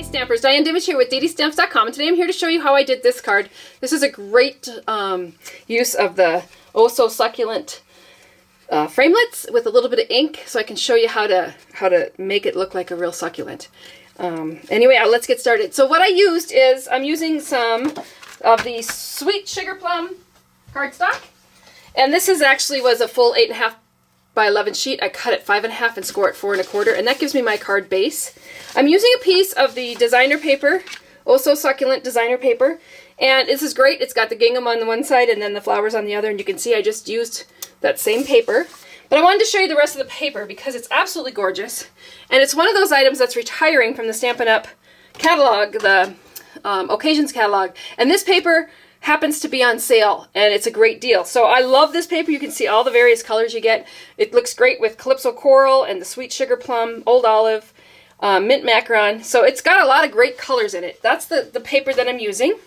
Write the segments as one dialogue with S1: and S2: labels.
S1: Stampers, Diane Dimich here with DDStamps.com, and today I'm here to show you how I did this card. This is a great use of the oh so succulent framelits with a little bit of ink, so I can show you how to make it look like a real succulent. Anyway, let's get started. So what I used is, I'm using some of the Sweet Sugar Plum cardstock, and this was a full 8.5 by 11 sheet. I cut it 5.5 and score it 4 1/4, and that gives me my card base. I'm using a piece of the designer paper, oh so succulent designer paper, and this is great. It's got the gingham on the one side and then the flowers on the other, and you can see I just used that same paper. But I wanted to show you the rest of the paper because it's absolutely gorgeous, and it's one of those items that's retiring from the Stampin' Up! Catalog, the Occasions catalog, and this paper happens to be on sale, and it's a great deal. So I love this paper. You can see all the various colors you get. It looks great with Calypso Coral and the Sweet Sugar Plum, Old Olive, Mint Macaron. So it's got a lot of great colors in it. That's the paper that I'm using.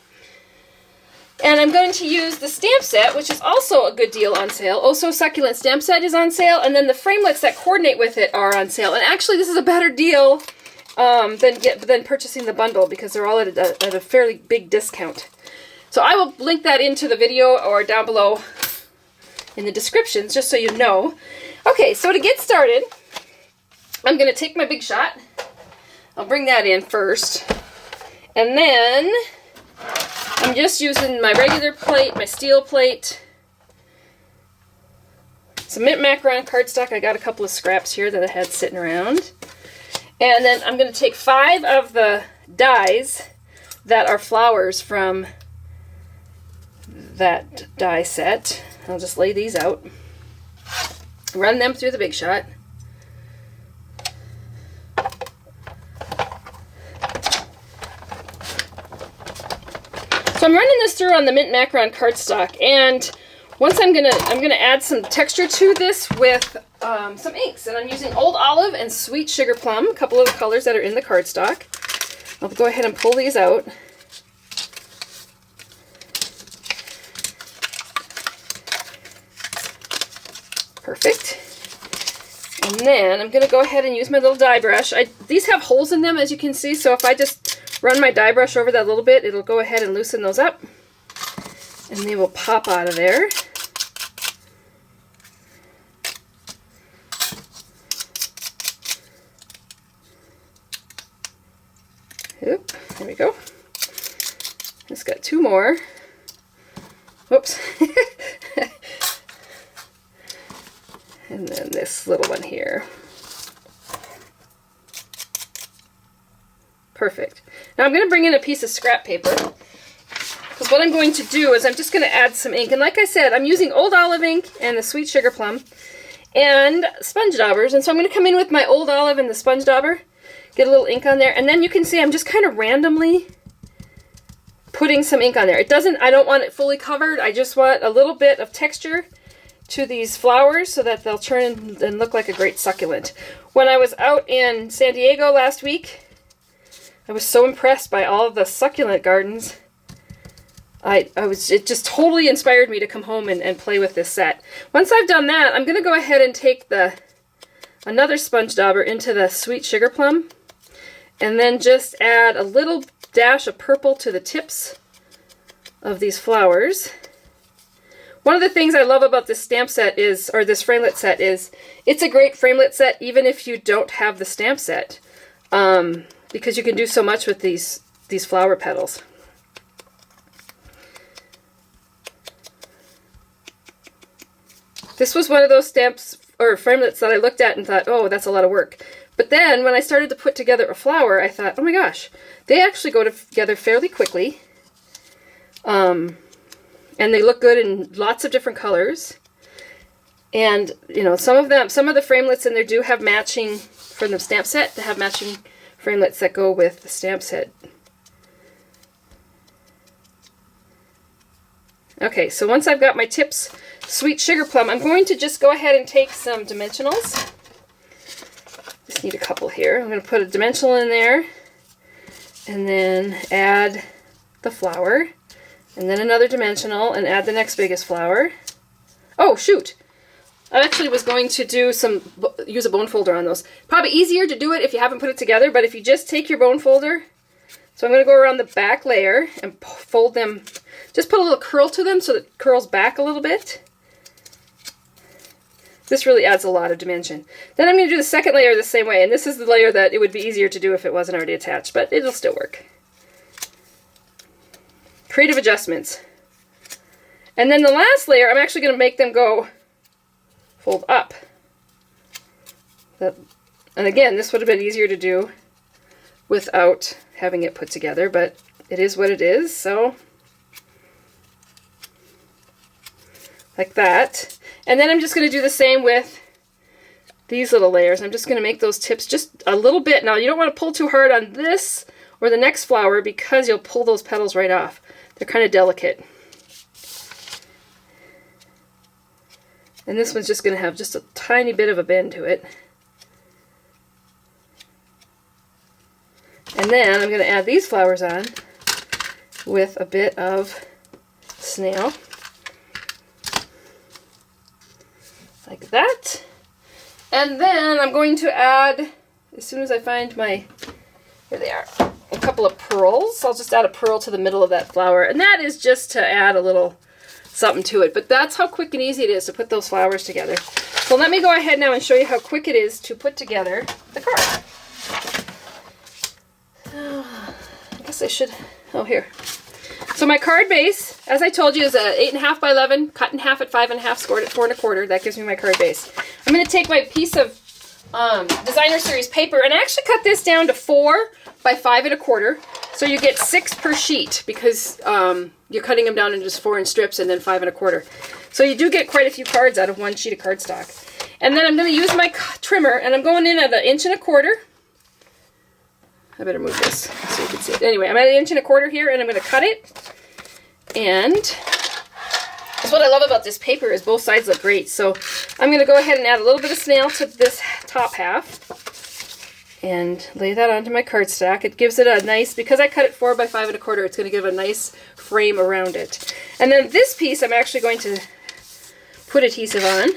S1: And I'm going to use the stamp set, which is also a good deal on sale. Oh so Succulent stamp set is on sale, and then the framelits that coordinate with it are on sale. And actually this is a better deal than purchasing the bundle because they're all at a fairly big discount. So I will link that into the video or down below in the descriptions, just so you know. Okay, so to get started, I'm going to take my Big Shot. I'll bring that in first. And then I'm just using my regular plate, my steel plate, some Mint Macaron cardstock. I got a couple of scraps here that I had sitting around. And then I'm going to take 5 of the dies that are flowers from that die set. I'll just lay these out, run them through the Big Shot. So I'm running this through on the Mint Macaron cardstock, and once I'm gonna add some texture to this with some inks, and I'm using Old Olive and Sweet Sugar Plum, a couple of the colors that are in the cardstock. I'll go ahead and pull these out. Perfect. And then I'm going to go ahead and use my little die brush. These have holes in them, as you can see, so if I just run my die brush over that a little bit, it'll go ahead and loosen those up, and they will pop out of there. Oop, there we go. Just got 2 more. Whoops. And then this little one here. Perfect. Now I'm going to bring in a piece of scrap paper, because what I'm going to do is I'm just going to add some ink. And like I said, I'm using Old Olive ink and the Sweet Sugar Plum and sponge daubers. And so I'm going to come in with my Old Olive and the sponge dauber, get a little ink on there, and then you can see I'm just kind of randomly putting some ink on there. I don't want it fully covered. I just want a little bit of texture to these flowers so that they'll turn and look like a great succulent. When I was out in San Diego last week, I was so impressed by all of the succulent gardens. It just totally inspired me to come home and play with this set. Once I've done that, I'm going to go ahead and take another sponge dauber into the Sweet Sugar Plum, and then just add a little dash of purple to the tips of these flowers. One of the things I love about this stamp set is, or this framelit set is, it's a great framelit set even if you don't have the stamp set, because you can do so much with these flower petals. This was one of those stamps or framelits that I looked at and thought, oh, that's a lot of work. But then when I started to put together a flower, I thought, oh my gosh, they actually go together fairly quickly. And they look good in lots of different colors. And, you know, some of the framelits in there do have matching, from the stamp set, to have matching framelits that go with the stamp set. Okay, so once I've got my tips Sweet Sugar Plum, I'm going to just go ahead and take some dimensionals. Just need a couple here. I'm going to put a dimensional in there, and then add the flower, and then another dimensional, and add the next biggest flower. Oh, shoot! I actually was going to do use a bone folder on those. Probably easier to do it if you haven't put it together, but if you just take your bone folder So I'm going to go around the back layer and fold them, just put a little curl to them so that it curls back a little bit. This really adds a lot of dimension. Then I'm going to do the second layer the same way, and this is the layer that it would be easier to do if it wasn't already attached, but it'll still work. Creative adjustments. And then the last layer, I'm actually going to make them go fold up. And again, this would have been easier to do without having it put together, but it is what it is, so like that. And then I'm just going to do the same with these little layers. I'm just going to make those tips just a little bit. Now, you don't want to pull too hard on this or the next flower because you'll pull those petals right off. They're kind of delicate. And this one's just going to have just a tiny bit of a bend to it. And then I'm going to add these flowers on with a bit of snail. Like that. And then I'm going to add, as soon as I find my, here they are, a couple of pearls. I'll just add a pearl to the middle of that flower. And that is just to add a little something to it. But that's how quick and easy it is to put those flowers together. So let me go ahead now and show you how quick it is to put together the card. I guess I should, oh here. So my card base, as I told you, is a 8.5 by 11, cut in half at 5.5, scored at 4 1/4. That gives me my card base. I'm going to take my piece of designer series paper and actually cut this down to 4 by 5 1/4. So you get 6 per sheet because you're cutting them down into just 4 in strips and then 5 1/4. So you do get quite a few cards out of one sheet of cardstock. And then I'm going to use my trimmer and I'm going in at 1 1/4 inches. I better move this so you can see it. Anyway, I'm at 1 1/4 inches here and I'm going to cut it. And that's what I love about this paper is both sides look great. So I'm going to go ahead and add a little bit of snail to this top half and lay that onto my cardstock. It gives it a nice, because I cut it 4 by 5 1/4, it's going to give a nice frame around it. And then this piece I'm actually going to put adhesive on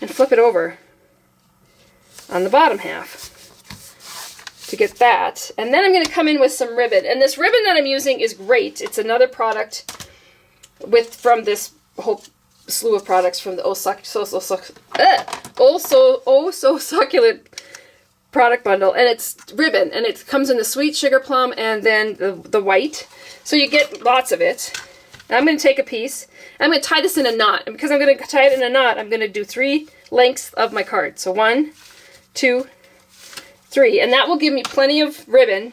S1: and flip it over on the bottom half to get that. And then I'm going to come in with some ribbon. And this ribbon that I'm using is great. It's another product from this whole slew of products from the So Succulent product bundle. And it's ribbon. And it comes in the sweet sugar plum and then the white. So you get lots of it. And I'm going to take a piece. I'm going to tie this in a knot. And because I'm going to tie it in a knot, I'm going to do 3 lengths of my card. So 1, 2, 3, and that will give me plenty of ribbon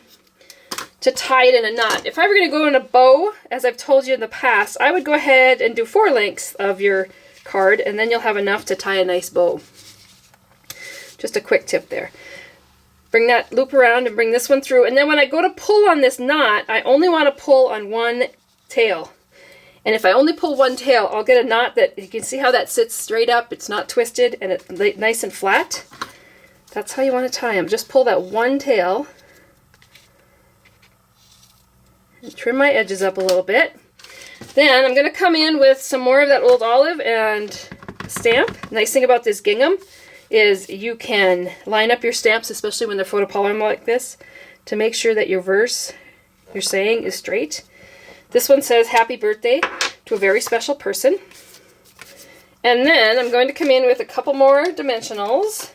S1: to tie it in a knot. If I were going to go in a bow, as I've told you in the past, I would go ahead and do 4 lengths of your card, and then you'll have enough to tie a nice bow. Just a quick tip there. Bring that loop around and bring this one through, and then when I go to pull on this knot, I only want to pull on one tail. And if I only pull one tail, I'll get a knot that, you can see how that sits straight up, it's not twisted, and it's nice and flat. That's how you want to tie them. Just pull that one tail and trim my edges up a little bit. Then I'm going to come in with some more of that old olive and stamp. Nice thing about this gingham is you can line up your stamps, especially when they're photopolymer like this, to make sure that your verse you're saying is straight. This one says happy birthday to a very special person. And then I'm going to come in with a couple more dimensionals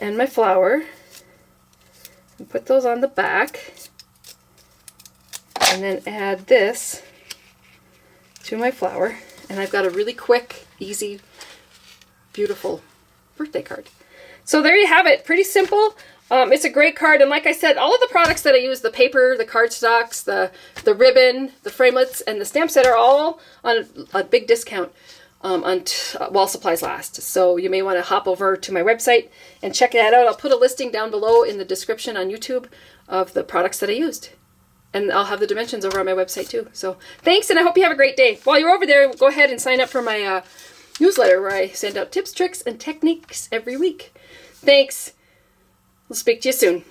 S1: and my flower and put those on the back and then add this to my flower, and I've got a really quick, easy, beautiful birthday card. So there you have it. Pretty simple. It's a great card, and like I said, all of the products that I use, the paper, the cardstocks, the ribbon, the framelits, and the stamp set are all on a big discount while supplies last. So you may want to hop over to my website and check that out. I'll put a listing down below in the description on YouTube of the products that I used. And I'll have the dimensions over on my website too. So thanks, and I hope you have a great day. While you're over there, go ahead and sign up for my newsletter where I send out tips, tricks, and techniques every week. Thanks. We'll speak to you soon.